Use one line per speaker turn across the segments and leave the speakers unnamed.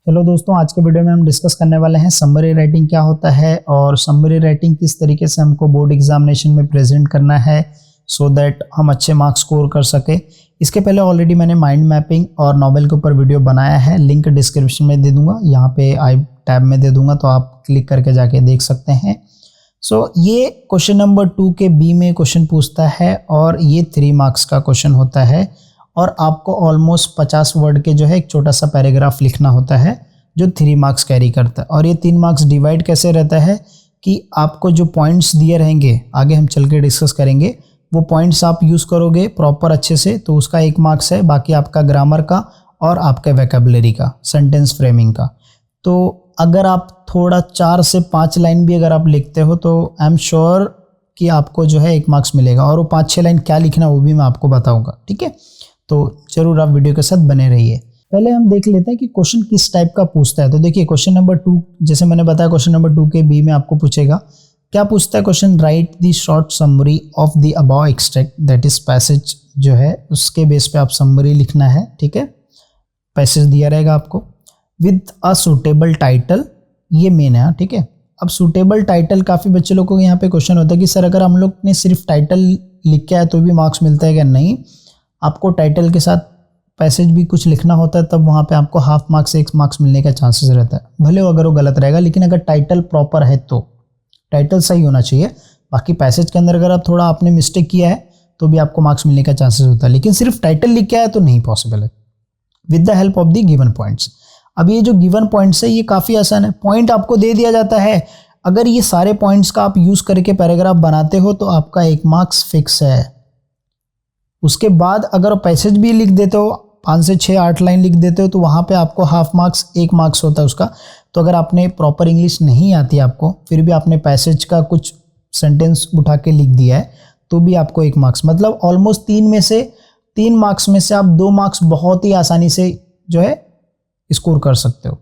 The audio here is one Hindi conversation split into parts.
हेलो दोस्तों, आज के वीडियो में हम डिस्कस करने वाले हैं समरी राइटिंग क्या होता है और समरी राइटिंग किस तरीके से हमको बोर्ड एग्जामिनेशन में प्रेजेंट करना है सो दैट हम अच्छे मार्क्स स्कोर कर सके। इसके पहले ऑलरेडी मैंने माइंड मैपिंग और नॉवेल के ऊपर वीडियो बनाया है, लिंक डिस्क्रिप्शन में दे दूंगा, यहाँ पे आई टैब में दे दूंगा, तो आप क्लिक करके जाके देख सकते हैं। ये क्वेश्चन नंबर 2 के बी में क्वेश्चन पूछता है और ये 3 मार्क्स का क्वेश्चन होता है और आपको ऑलमोस्ट 50 वर्ड के जो है एक छोटा सा पैराग्राफ लिखना होता है जो 3 मार्क्स कैरी करता है। और ये 3 मार्क्स डिवाइड कैसे रहता है कि आपको जो पॉइंट्स दिए रहेंगे, आगे हम चल के डिस्कस करेंगे, वो पॉइंट्स आप यूज़ करोगे प्रॉपर अच्छे से तो उसका 1 मार्क्स है, बाकी आपका ग्रामर का और आपका वोकैबुलरी का, सेंटेंस फ्रेमिंग का। तो अगर आप थोड़ा 4 से 5 लाइन भी अगर आप लिखते हो तो आई एम श्योर कि आपको जो है 1 मार्क्स मिलेगा। और वो 5-6 लाइन क्या लिखना वो भी मैं आपको बताऊंगा, ठीक है। तो जरूर आप वीडियो के साथ बने रहिए। पहले हम देख लेते हैं कि क्वेश्चन किस टाइप का पूछता है। तो देखिए क्वेश्चन नंबर 2, जैसे मैंने बताया क्वेश्चन नंबर 2 के बी में आपको पूछेगा, क्या पूछता है question, right the short summary of the above extract, that is passage जो है उसके बेस पे आप समरी लिखना है, ठीक है। पैसेज दिया रहेगा आपको विद अ सुटेबल टाइटल, ये मेन है, ठीक है। अब सुटेबल टाइटल, काफ़ी बच्चे लोग को यहाँ पे क्वेश्चन होता है कि सर अगर हम लोग ने सिर्फ टाइटल लिख के आया तो भी मार्क्स मिलता है क्या? नहीं, आपको टाइटल के साथ पैसेज भी कुछ लिखना होता है, तब वहाँ पे आपको हाफ मार्क्स से 1 मार्क्स मिलने का चांसेस रहता है। भले वो अगर वो गलत रहेगा, लेकिन अगर टाइटल प्रॉपर है तो टाइटल सही होना चाहिए। बाकी पैसेज के अंदर अगर आप थोड़ा आपने मिस्टेक किया है तो भी आपको मार्क्स मिलने का चांसेस होता है, लेकिन सिर्फ टाइटल लिख के आया तो नहीं पॉसिबल है। With the help of the given points. अब ये जो गिवन पॉइंट्स है ये काफ़ी आसान है, पॉइंट आपको दे दिया जाता है, अगर ये सारे पॉइंट्स का आप यूज़ करके पैराग्राफ बनाते हो तो आपका 1 मार्क्स फिक्स है। उसके बाद अगर पैसेज भी लिख देते हो, 5 से 6-8 लाइन लिख देते हो, तो वहाँ पे आपको हाफ मार्क्स 1 मार्क्स होता है उसका। तो अगर आपने प्रॉपर इंग्लिश नहीं आती आपको, फिर भी आपने पैसेज का कुछ सेंटेंस उठा के लिख दिया है तो भी आपको 1 मार्क्स, मतलब ऑलमोस्ट 3 मार्क्स में से आप 2 मार्क्स बहुत ही आसानी से जो है स्कोर कर सकते हो।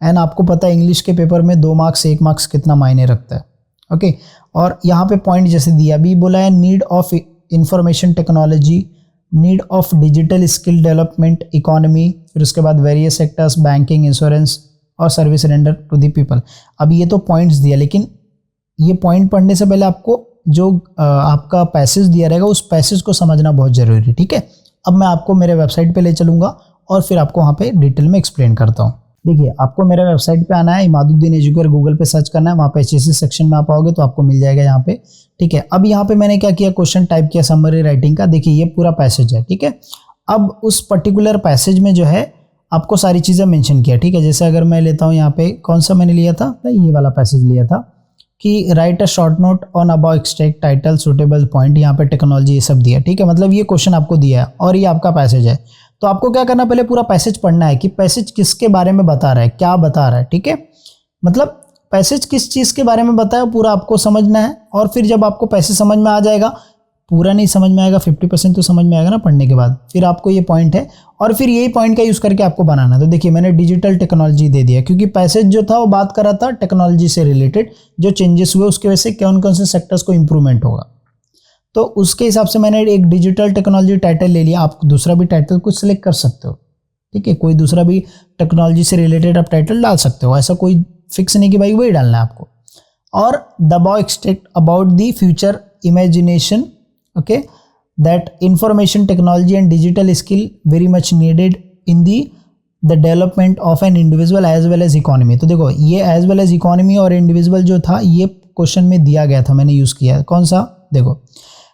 एंड आपको पता है इंग्लिश के पेपर में 2 मार्क्स 1 मार्क्स कितना मायने रखता है, ओके। और यहाँ पे पॉइंट जैसे दिया भी बोला है, need of information technology, need of digital skill development, economy, फिर उसके बाद वेरियस सेक्टर्स, बैंकिंग, इंश्योरेंस और service render to the people. अब ये तो पॉइंट्स दिया, लेकिन ये पॉइंट पढ़ने से पहले आपको जो आपका पैसेज दिया रहेगा उस पैसेज को समझना बहुत ज़रूरी है, ठीक है। अब मैं आपको मेरे वेबसाइट पे ले चलूँगा और फिर आपको वहाँ पे डिटेल में एक्सप्लेन करता हूँ। देखिए आपको मेरे वेबसाइट पे आना है, इमादुद्दीन एजुकेटर, गूगल पे सर्च करना है, वहाँ पे HSC सेक्शन में आप आओगे तो आपको मिल जाएगा यहाँ पे, ठीक है। अब यहाँ पे मैंने क्या किया, क्वेश्चन टाइप किया समरी राइटिंग का। देखिए ये पूरा पैसेज है, ठीक है। अब उस पर्टिकुलर पैसेज में जो है आपको सारी चीज़ें मेंशन किया, ठीक है। जैसे अगर मैं लेता हूँ यहाँ पे, कौन सा मैंने लिया था, ये वाला पैसेज लिया था कि right a short note on about extract, title, suitable point, यहाँ पे टेक्नोलॉजी, ये सब दिया, ठीक है। मतलब ये क्वेश्चन आपको दिया है और ये आपका पैसेज है। तो आपको क्या करना, पहले पूरा पैसेज पढ़ना है कि पैसेज किसके बारे में बता रहा है, क्या बता रहा है, ठीक है। मतलब पैसेज किस चीज़ के बारे में बताया पूरा आपको समझना है। और फिर जब आपको पैसेज समझ में आ जाएगा, पूरा नहीं समझ में आएगा, 50% तो समझ में आएगा ना पढ़ने के बाद, फिर आपको ये पॉइंट है और फिर यही पॉइंट का यूज़ करके आपको बनाना है। तो देखिए मैंने डिजिटल टेक्नोलॉजी दे दिया क्योंकि पैसेज जो था वो बात कर रहा था टेक्नोलॉजी से रिलेटेड, जो चेंजेस हुए उसकी वजह से कौन कौन से सेक्टर्स को इंप्रूवमेंट होगा, तो उसके हिसाब से मैंने एक डिजिटल टेक्नोलॉजी टाइटल ले लिया। आप दूसरा भी टाइटल कुछ सिलेक्ट कर सकते हो, ठीक है। कोई दूसरा भी टेक्नोलॉजी से रिलेटेड आप टाइटल डाल सकते हो, ऐसा कोई फिक्स नहीं कि भाई वही डालना है आपको। और the about extract about the future imagination, okay, that information technology and digital skill very much needed in the the development of an individual as well as economy. तो देखो ये एज वेल एज इकोनॉमी और इंडिविजुअल जो था ये क्वेश्चन में दिया गया था, मैंने यूज़ किया है। कौन सा, देखो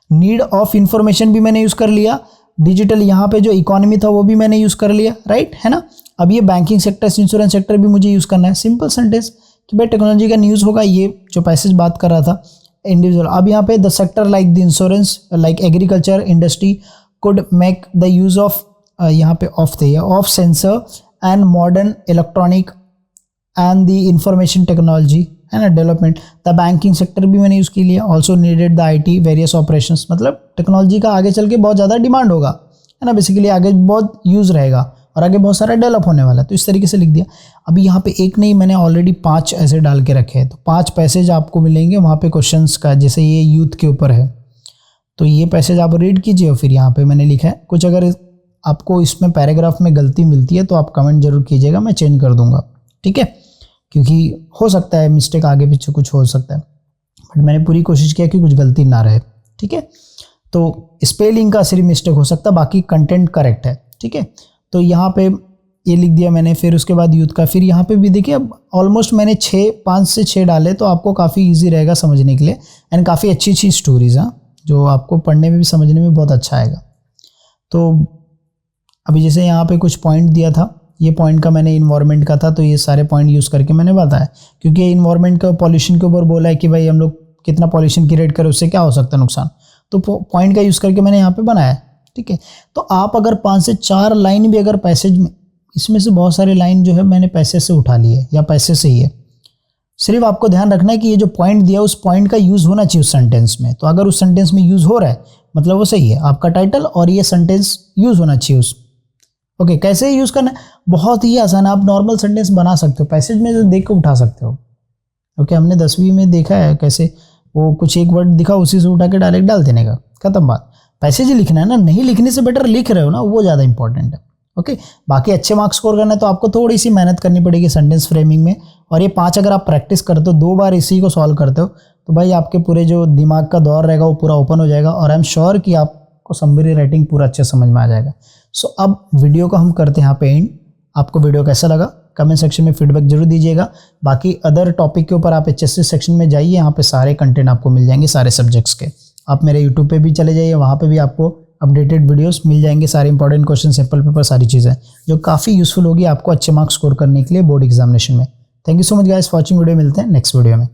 नीड ऑफ इंफॉर्मेशन भी मैंने यूज़ कर लिया, डिजिटल यहाँ पे जो इकोनॉमी था वो भी मैंने यूज़ कर लिया, राइट है ना। अब ये बैंकिंग सेक्टर, इंश्योरेंस सेक्टर भी मुझे यूज़ करना है। सिंपल सेंटेंस कि भाई टेक्नोलॉजी का न्यूज़ होगा, ये जो पैसेज बात कर रहा था इंडिविजुअल। अब यहाँ पे the sector like the insurance, like agriculture industry could make the use of, यहाँ पे of sensor and modern electronic and the information technology है ना डेवलपमेंट। द बैंकिंग सेक्टर भी मैंने यूज़ की लिया, also needed the IT various operations, मतलब टेक्नोलॉजी का आगे चल के बहुत ज़्यादा डिमांड होगा, है ना, बेसिकली आगे बहुत यूज़ रहेगा और आगे बहुत सारा डेवलप होने वाला है। तो इस तरीके से लिख दिया। अभी यहाँ पे एक नहीं, मैंने ऑलरेडी 5 ऐसे डाल के रखे हैं, तो 5 पैसेज आपको मिलेंगे वहाँ पे क्वेश्चंस का। जैसे ये यूथ के ऊपर है तो ये पैसेज आप रीड कीजिए और फिर यहाँ पे मैंने लिखा है कुछ, अगर आपको इसमें पैराग्राफ में गलती मिलती है तो आप कमेंट जरूर कीजिएगा, मैं चेंज कर दूंगा, ठीक है, क्योंकि हो सकता है मिस्टेक आगे पीछे कुछ हो सकता है, बट मैंने पूरी कोशिश किया कि कुछ गलती ना रहे, ठीक है। तो स्पेलिंग का सिर्फ मिस्टेक हो सकता है, बाकी कंटेंट करेक्ट है, ठीक है। तो यहाँ पे ये लिख दिया मैंने, फिर उसके बाद यूथ का, फिर यहाँ पे भी देखिए अब ऑलमोस्ट मैंने 5 से 6 डाले, तो आपको काफ़ी इजी रहेगा समझने के लिए, एंड काफ़ी अच्छी अच्छी स्टोरीज हैं जो आपको पढ़ने में भी समझने में बहुत अच्छा आएगा। तो अभी जैसे यहाँ पे कुछ पॉइंट दिया था, ये पॉइंट का मैंने इन्वायरमेंट का था, तो ये सारे पॉइंट यूज़ करके मैंने बताया, क्योंकि ये इन्वायरमेंट का पॉल्यूशन के ऊपर बोला है कि भाई हम लोग कितना पॉल्यूशन क्रिएट करें, उससे क्या हो सकता है नुकसान, तो पॉइंट का यूज़ करके मैंने यहाँ पे बनाया, ठीक है। तो आप अगर 5 से 4 लाइन भी अगर पैसेज में, इसमें से बहुत सारे लाइन जो है मैंने पैसे से उठा ली है या पैसे से ही है, सिर्फ आपको ध्यान रखना है कि ये जो पॉइंट दिया उस पॉइंट का यूज़ होना चाहिए उस सेंटेंस में, तो अगर उस सेंटेंस में यूज़ हो रहा है मतलब वो सही है, आपका टाइटल और ये सेंटेंस यूज़ होना चाहिए उस, ओके। कैसे यूज़ करना है, बहुत ही आसान है, आप नॉर्मल सेंटेंस बना सकते हो, पैसेज में देख के उठा सकते हो, ओके। हमने 10वीं में देखा है कैसे वो कुछ एक वर्ड दिखा उसी से उठा के डायरेक्ट डाल देने का, खत्म बात। पैसेज लिखना है ना, नहीं लिखने से बेटर लिख रहे हो ना, वो ज़्यादा इंपॉर्टेंट है, ओके। बाकी अच्छे मार्क्स स्कोर करना है तो आपको थोड़ी सी मेहनत करनी पड़ेगी सेंटेंस फ्रेमिंग में, और ये 5 अगर आप प्रैक्टिस करते हो, 2 बार इसी को सॉल्व करते हो, तो भाई आपके पूरे जो दिमाग का दौर रहेगा वो पूरा ओपन हो जाएगा, और आई एम श्योर कि आपको समरी राइटिंग पूरा अच्छे समझ में आ जाएगा। सो अब वीडियो को हम करते हैं यहाँ पे एंड। आपको वीडियो कैसा लगा कमेंट सेक्शन में फीडबैक जरूर दीजिएगा। बाकी अदर टॉपिक के ऊपर आप HSC सेक्शन में जाइए, यहाँ पे सारे कंटेंट आपको मिल जाएंगे सारे सब्जेक्ट्स के। आप मेरे यूट्यूब पे भी चले जाइए, वहाँ पे भी आपको अपडेटेड वीडियोस मिल जाएंगे, सारे इंपॉर्टेंट क्वेश्चन, सैंपल पेपर, सारी चीज़ें जो काफ़ी यूजफुल होगी आपको अच्छे मार्क्स स्कोर करने के लिए बोर्ड एग्जामिनेशन में। Thank you so much guys for watching video, मिलते हैं नेक्स्ट वीडियो में।